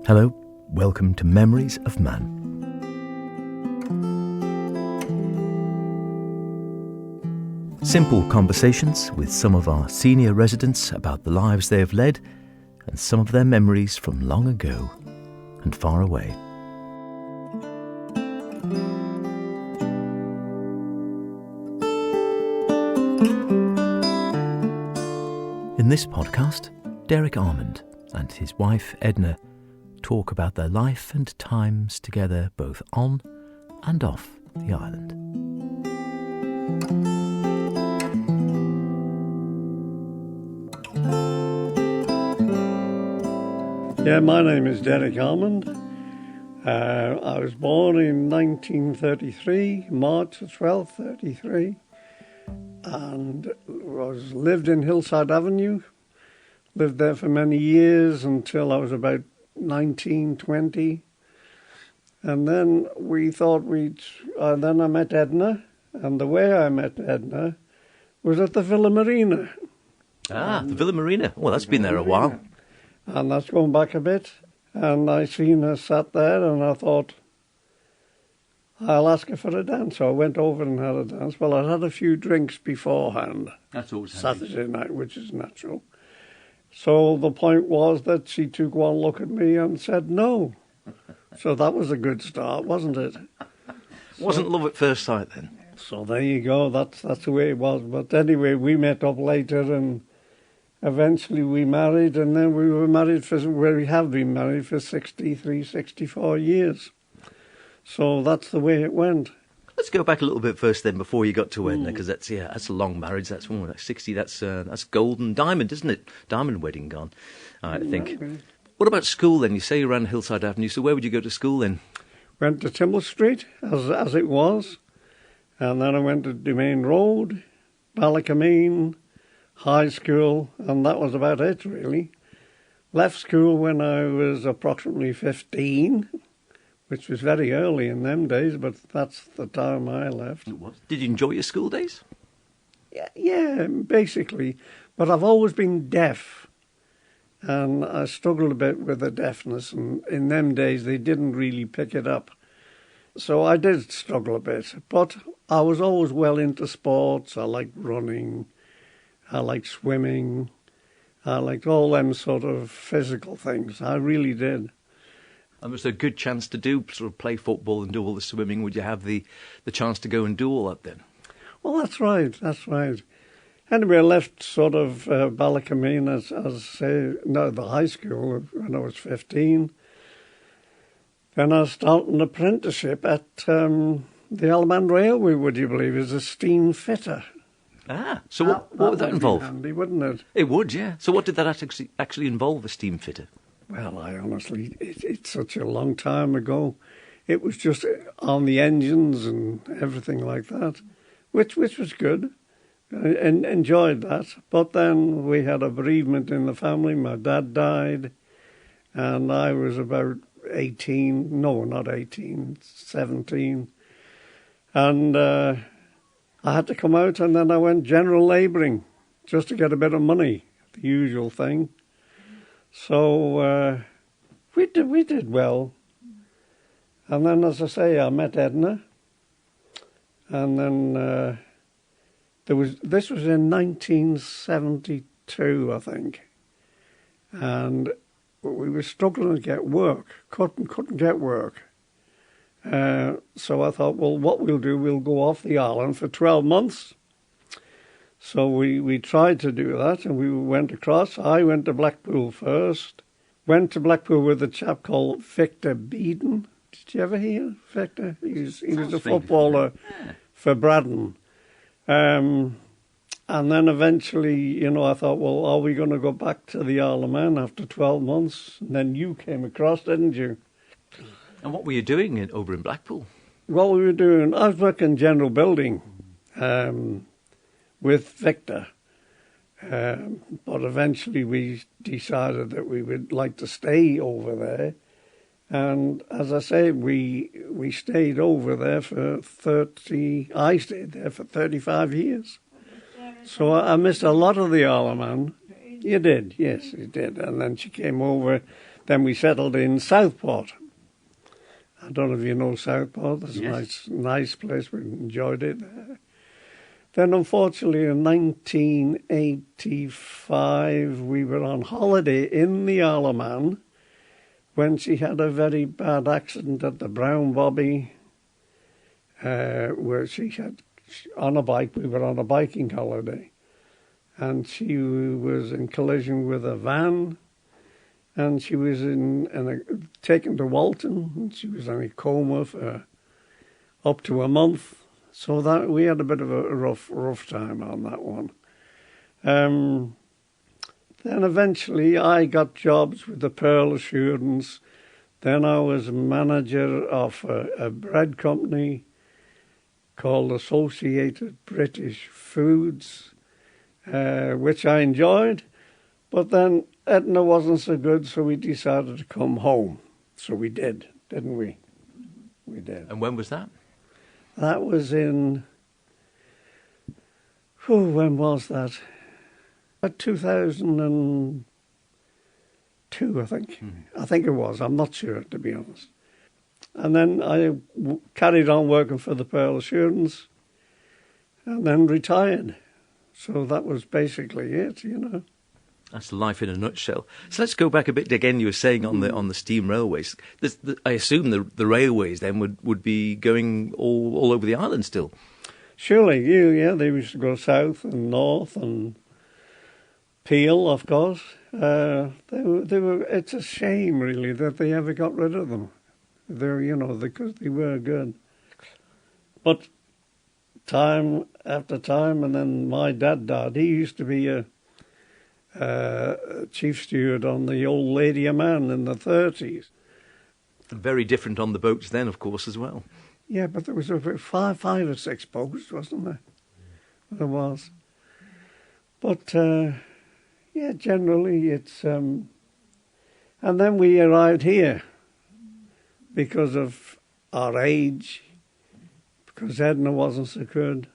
Hello, welcome to Memories of Mann. Simple conversations with some of our senior residents about the lives they have led and some of their memories from long ago and far away. In this podcast, Derek Almond and his wife Edna talk about their life and times together both on and off the island. Yeah, my name is Derek Almond. I was born in 1933, March the 12th, 33, and lived in Hillside Avenue. Lived there for many years until I was about 19, 20. And then we thought then I met Edna, and the way I met Edna was at the Villa Marina. The Villa Marina. Well, that's been there a while. And that's going back a bit. And I seen her sat there, and I thought, I'll ask her for a dance. So I went over and had a dance. Well, I'd had a few drinks beforehand. That's always Saturday night, which is natural. So the point was that she took one look at me and said no. So that was a good start, wasn't it? Wasn't love at first sight then? So there you go. That's the way it was. But anyway, we met up later, and eventually we married, and then we have been married for 63, 64 years. So that's the way it went. Let's go back a little bit first then, before you got to Edna, because that's a long marriage. That's 60. That's golden diamond, isn't it? Diamond wedding gone, I think. Okay. What about school then? You say you ran Hillside Avenue, so where would you go to school then? Went to Timble Street, as it was, and then I went to Domain Road, Ballacameen, high school, and that was about it, really. Left school when I was approximately 15, which was very early in them days, but that's the time I left. It was. Did you enjoy your school days? Yeah, basically. But I've always been deaf, and I struggled a bit with the deafness, and in them days they didn't really pick it up. So I did struggle a bit, but I was always well into sports. I liked running, I liked swimming, I liked all them sort of physical things. I really did. And was there a good chance to sort of play football and do all the swimming? Would you have the chance to go and do all that then? Well, that's right. Anyway, I left sort of Ballacameen, the high school when I was 15. Then I started an apprenticeship at the Isle of Man Railway, would you believe, as a steam fitter. So what would that involve? Be handy, wouldn't it? It would, yeah. So what did that actually involve, a steam fitter? Well, I honestly, it's such a long time ago. It was just on the engines and everything like that, which was good. I enjoyed that. But then we had a bereavement in the family. My dad died, and I was about 18. No, not 18, 17. And I had to come out, and then I went general labouring just to get a bit of money, the usual thing. So we did well. And then, as I say, I met Edna. And then this was in 1972, I think. And we were struggling to get work, couldn't get work. So I thought, well, what we'll do, we'll go off the island for 12 months. So we tried to do that, and we went across. I went to Blackpool first. Went to Blackpool with a chap called Victor Beeden. Did you ever hear Victor? He was a footballer for Braddon. And then eventually, I thought, well, are we going to go back to the Isle of Man after 12 months? And then you came across, didn't you? And what were you doing over in Blackpool? What we were doing, I was working general building. With Victor. But eventually we decided that we would like to stay over there. And as I say, we stayed over there for I stayed there for 35 years. So I missed a lot of the Isle of Man. You did, yes, you did. And then she came over Then we settled in Southport. I don't know if you know Southport. It's Yes. a nice place. We enjoyed it. Then, unfortunately, in 1985, we were on holiday in the Isle of Man when she had a very bad accident at the Brown Bobby, where she had, on a bike, we were on a biking holiday, and she was in collision with a van, and she was taken to Walton, and she was in a coma for up to a month. So that we had a bit of a rough time on that one. Then eventually I got jobs with the Pearl Assurance. Then I was manager of a bread company called Associated British Foods, which I enjoyed. But then Edna wasn't so good, so we decided to come home. So we did, didn't we? We did. And when was that? That was in, when was that? 2002, I think. I think it was. I'm not sure, to be honest. And then I carried on working for the Pearl Assurance and then retired. So that was basically it, you know. That's life in a nutshell. So let's go back a bit again. You were saying on the steam railways. I assume the railways then would be going all over the island still. Surely, yeah. They used to go south and north and Peel, of course. They were. It's a shame, really, that they ever got rid of them. Because they were good. But time after time, and then my dad died. He used to be a chief steward on the Old Lady of Mann in the 30s. Very different on the boats then, of course, as well. Yeah, but there was about five or six boats, wasn't there? There was. But, generally it's... and then we arrived here because of our age, because Edna wasn't so good,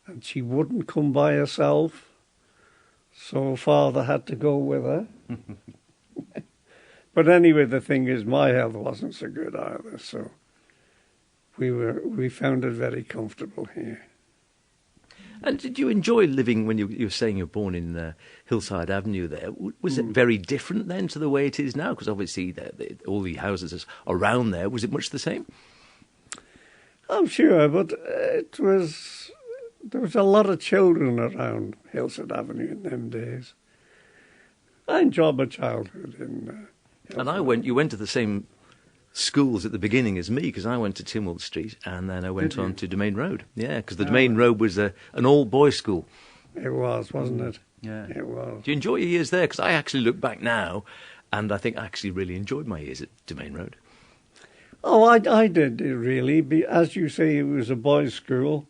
and she wouldn't come by herself. So Father had to go with her. But anyway, the thing is, my health wasn't so good either, so we found it very comfortable here. And did you enjoy living when you were saying you were born in Hillside Avenue there? Was it very different then to the way it is now? Because obviously all the houses around there, was it much the same? I'm sure, but there was a lot of children around Hillside Avenue in them days. I enjoyed my childhood in And you went to the same schools at the beginning as me, because I went to Tynwald Street and then I went on to Domain Road. Yeah, because the Domain Road was an all-boys school. It was, wasn't it? Yeah. It was. Do you enjoy your years there? Because I actually look back now and I think I actually really enjoyed my years at Domain Road. Oh, I did, really. As you say, it was a boys' school.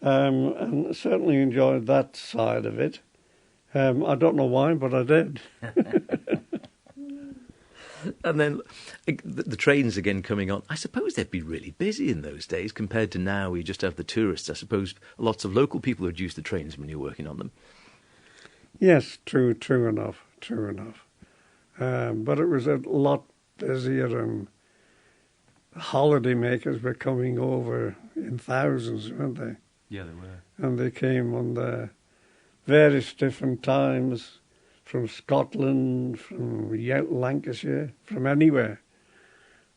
And certainly enjoyed that side of it. I don't know why, but I did. And then the trains again coming on. I suppose they'd be really busy in those days compared to now. We just have the tourists. I suppose lots of local people would use the trains when you're working on them. Yes, true enough. But it was a lot busier, and holidaymakers were coming over in thousands, weren't they? Yeah, they were. And they came on the various different times from Scotland, from Lancashire, from anywhere.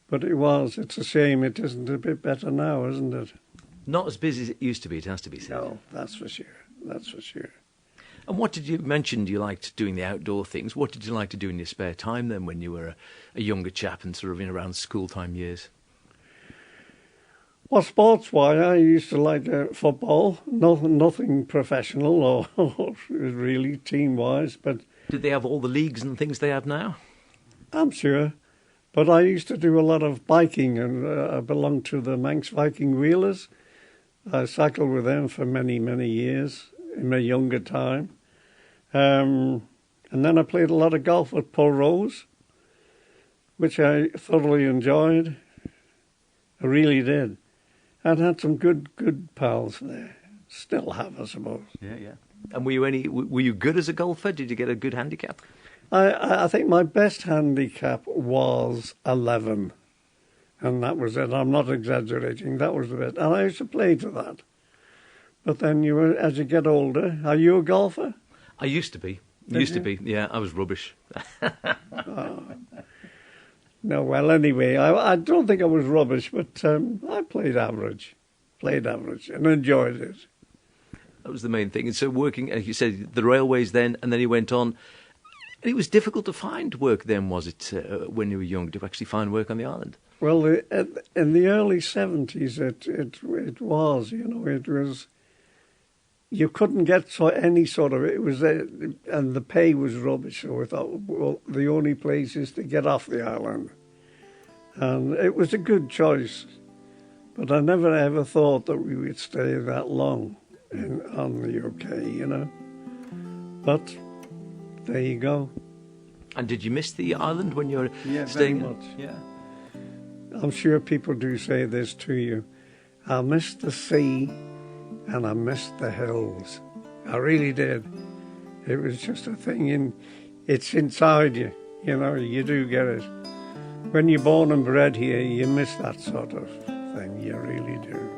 But it's a shame it isn't a bit better now, isn't it? Not as busy as it used to be, it has to be said. No, that's for sure. And what did you mention you liked doing the outdoor things? What did you like to do in your spare time then when you were a younger chap and sort of in around school time years? Well, sports-wise, I used to like football. Nothing professional or really team-wise, but... Did they have all the leagues and things they have now? I'm sure. But I used to do a lot of biking, and I belonged to the Manx Viking Wheelers. I cycled with them for many, many years in my younger time. And then I played a lot of golf at Pulrose, which I thoroughly enjoyed. I really did. I'd had some good pals there. Still have, I suppose. Yeah. And were you good as a golfer? Did you get a good handicap? I think my best handicap was 11. And that was it. I'm not exaggerating. That was the bit. And I used to play to that. But then as you get older, are you a golfer? I used to be. Yeah, I was rubbish. Oh. No, well, anyway, I don't think I was rubbish, but I played average and enjoyed it. That was the main thing. And so working, as you said, the railways then, and then you went on. And it was difficult to find work then, was it, when you were young, to actually find work on the island? Well, in the early 70s, it was, it was, you couldn't get any sort of, it was, and the pay was rubbish, so we thought, well, the only place is to get off the island. And it was a good choice, but I never ever thought that we would stay that long on the UK, But there you go. And did you miss the island when you were Very staying? much. Yeah. I'm sure people do say this to you. I missed the sea and I missed the hills. I really did. It was just a thing it's inside you, you do get it. When you're born and bred here, you miss that sort of thing, you really do.